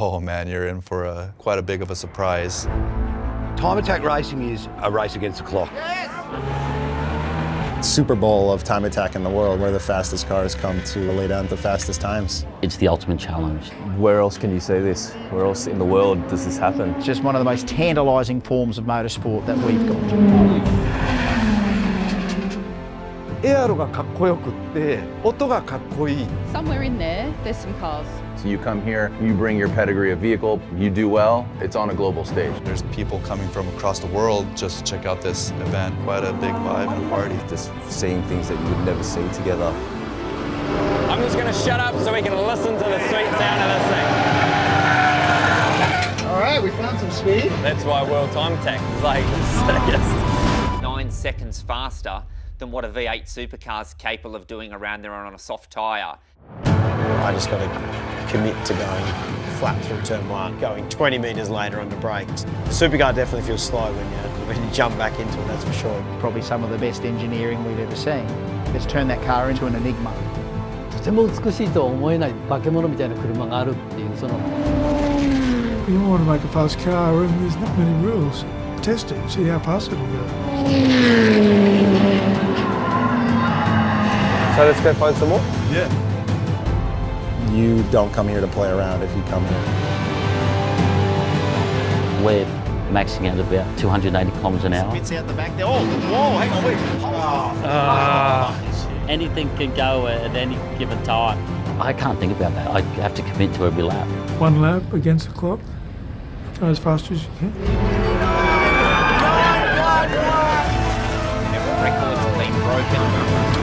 Oh man, you're in for quite a big of a surprise. Time attack racing is a race against the clock. Yes! Super Bowl of time attack in the world, where the fastest cars come to lay down the fastest times. It's the ultimate challenge. Where else can you say this? Where else in the world does this happen? It's just one of the most tantalising forms of motorsport that we've got. エアロがかっこよくって、音がかっこいい。 Somewhere in there, there's some cars. So you come here, you bring your pedigree of vehicle, you do well, it's on a global stage. There's people coming from across the world just to check out this event. Quite a big vibe and a party. Just seeing things that you would never see together. I'm just going to shut up so we can listen to the sweet sound of this thing. All right, we found some speed. That's why World Time Attack is like the sickest. 9 seconds faster than what a V8 supercar's capable of doing around there on a soft tyre. I just got to commit to going flat through turn 1, going 20 metres later on the brakes. The supercar definitely feels slow when you jump back into it, that's for sure. Probably some of the best engineering we've ever seen. Let's turn that car into an enigma. とても美しいと思えない化け物みたいな車があるっていうその。You want to make a fast car and there's not many rules. Test it, see how fast it'll go. So let's go find some more? Yeah. You don't come here to play around if you come here. We're maxing out about 280 kilometres an hour. It's out the back there. Oh, whoa, hang on, wait. Anything can go at any given time. I can't think about that. I have to commit to every lap. 1 lap against the clock. Go as fast as you can. Records have been broken.